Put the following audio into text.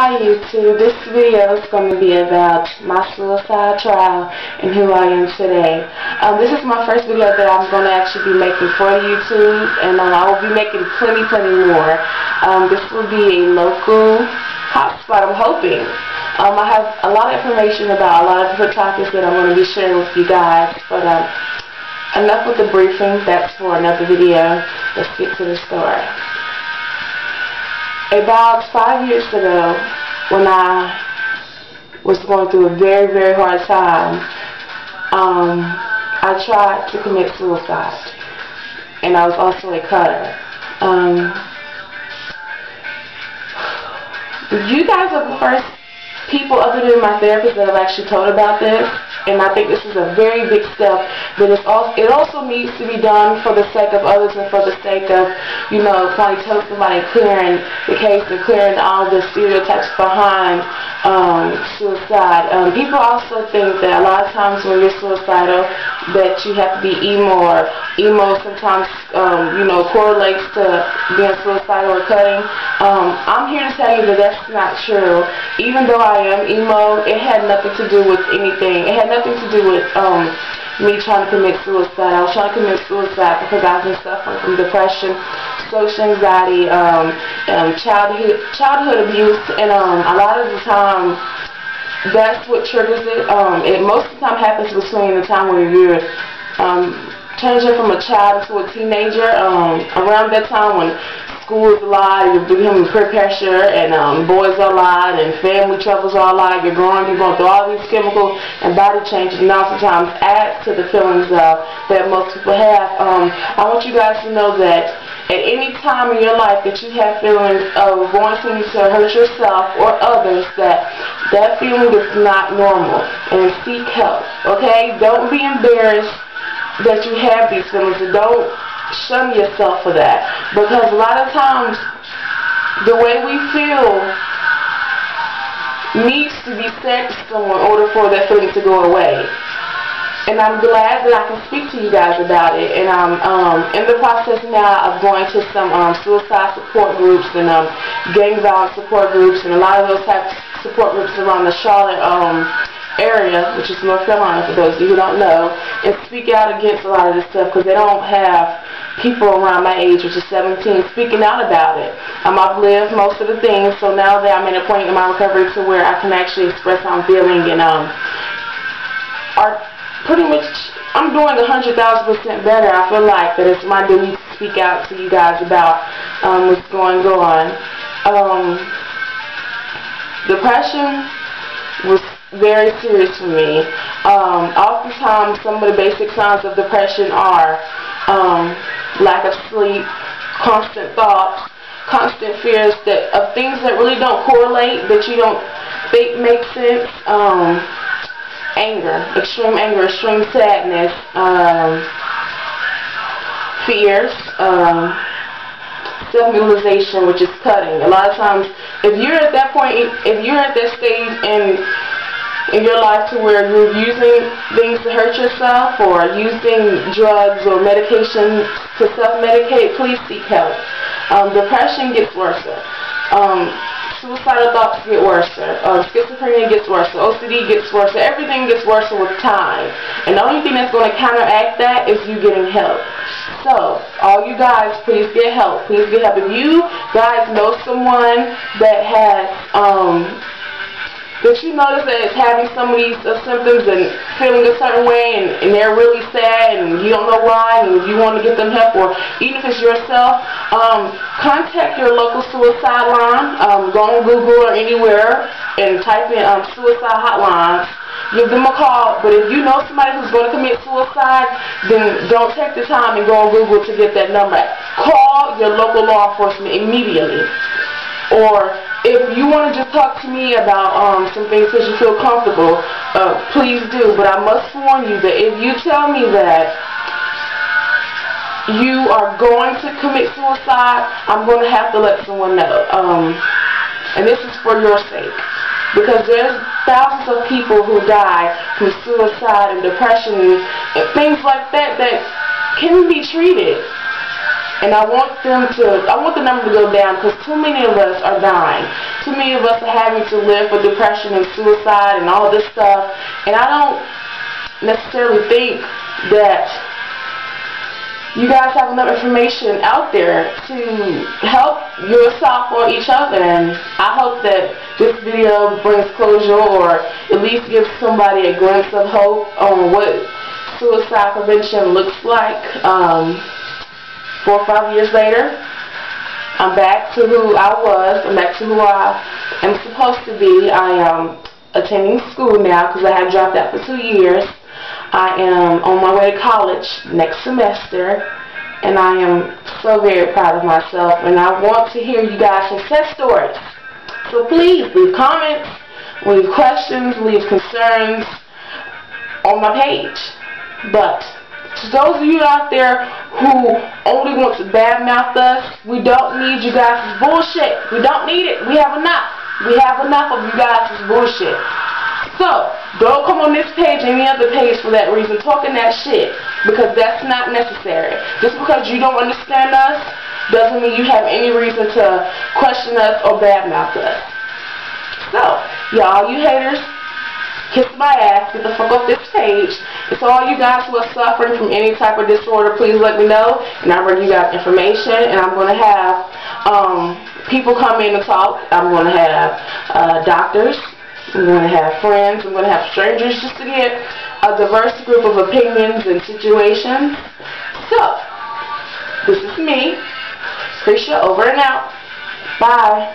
Hi YouTube, this video is going to be about my suicide trial and who I am today. This is my first video that I'm going to actually be making for YouTube, and I will be making plenty more. This will be a local hotspot, I'm hoping. I have a lot of information about a lot of different topics that I'm going to be sharing with you guys, but enough with the briefing, that's for another video. Let's get to the story. About 5 years ago, when I was going through a very hard time, I tried to commit suicide, and I was also a cutter. You guys are the first people other than my therapist that I've actually told about this, and I think this is a very big step, but it also needs to be done for the sake of others and for the sake of, you know, finally telling somebody, clearing the case and clearing all the stereotypes behind suicide. People also think that a lot of times when you're suicidal that you have to be emo, or emo sometimes you know, correlates to being suicidal or cutting. I'm here to tell you that that's not true. Even though I am emo, it had nothing to do with anything. It had nothing to do with me trying to commit suicide. I was trying to commit suicide because I've been suffering from depression, social anxiety, childhood abuse, and a lot of the time that's what triggers it. It most of the time happens between the time where you're changing from a child to a teenager. Around that time when school is a lot, you're becoming peer pressure, and boys are a lot, and family troubles are a lot. You're going through all these chemical and body changes, and oftentimes adds to the feelings that most people have. I want you guys to know that at any time in your life that you have feelings of wanting to hurt yourself or others, that feeling is not normal, and seek help. Okay? Don't be embarrassed that you have these feelings, and don't shun yourself for that, because a lot of times the way we feel needs to be said to someone in order for that feeling to go away. And I'm glad that I can speak to you guys about it, and I'm in the process now of going to some suicide support groups and gang violence support groups, and a lot of those types of support groups around the Charlotte area, which is North Carolina for those of you who don't know, and speak out against a lot of this stuff, because they don't have people around my age, which is 17, speaking out about it. I've lived most of the things, so now that I'm at a point in my recovery to where I can actually express how I'm feeling, and pretty much I'm doing 100,000% better. I feel like that it's my duty to speak out to you guys about what's going on. Depression was very serious for me. Oftentimes some of the basic signs of depression are lack of sleep, constant thoughts, constant fears of things that really don't correlate, that you don't think make sense, anger, extreme sadness, fears, self-mutilization, which is cutting. A lot of times, if you're at that point, if you're at that stage in your life to where you're using things to hurt yourself, or using drugs or medication to self-medicate, please seek help. Depression gets worse. Suicidal thoughts get worse. Schizophrenia gets worse. OCD gets worse. Everything gets worse with time. And the only thing that's going to counteract that is you getting help. So, all you guys, please get help. Please get help. If you guys know someone that has that you notice that is having some of these symptoms and feeling a certain way, and they're really sad and you don't know why, and you want to get them help, or even if it's yourself, contact your local suicide line. Go on Google or anywhere and type in suicide hotlines. Give them a call. But if you know somebody who's going to commit suicide, then don't take the time and go on Google to get that number. Call your local law enforcement immediately. Or if you want to just talk to me about some things because you feel comfortable, please do. But I must warn you that if you tell me that you are going to commit suicide, I'm going to have to let someone know. And this is for your sake. Because there's thousands of people who die from suicide and depression and things like that that can be treated. And I want the number to go down, because too many of us are dying. Too many of us are having to live with depression and suicide and all this stuff. And I don't necessarily think that you guys have enough information out there to help yourself or each other. And I hope that this video brings closure, or at least gives somebody a glimpse of hope on what suicide prevention looks like. 4 or 5 years later, I'm back to who I was. I'm back to who I am supposed to be. I am attending school now because I had dropped out for 2 years. I am on my way to college next semester, and I am so very proud of myself, and I want to hear you guys' success stories. So please leave comments, leave questions, leave concerns on my page. But to those of you out there who only want to badmouth us, we don't need you guys' bullshit. We don't need it. We have enough. We have enough of you guys' bullshit. So, don't come on this page or any other page for that reason, talking that shit, because that's not necessary. Just because you don't understand us doesn't mean you have any reason to question us or badmouth us. So, y'all, you haters, kiss my ass, get the fuck off this page. And so all you guys who are suffering from any type of disorder, please let me know, and I'll bring you guys information, and I'm going to have people come in and talk. I'm going to have doctors. I'm going to have friends, I'm going to have strangers, just to get a diverse group of opinions and situations. So, this is me, gEiSha, over and out. Bye.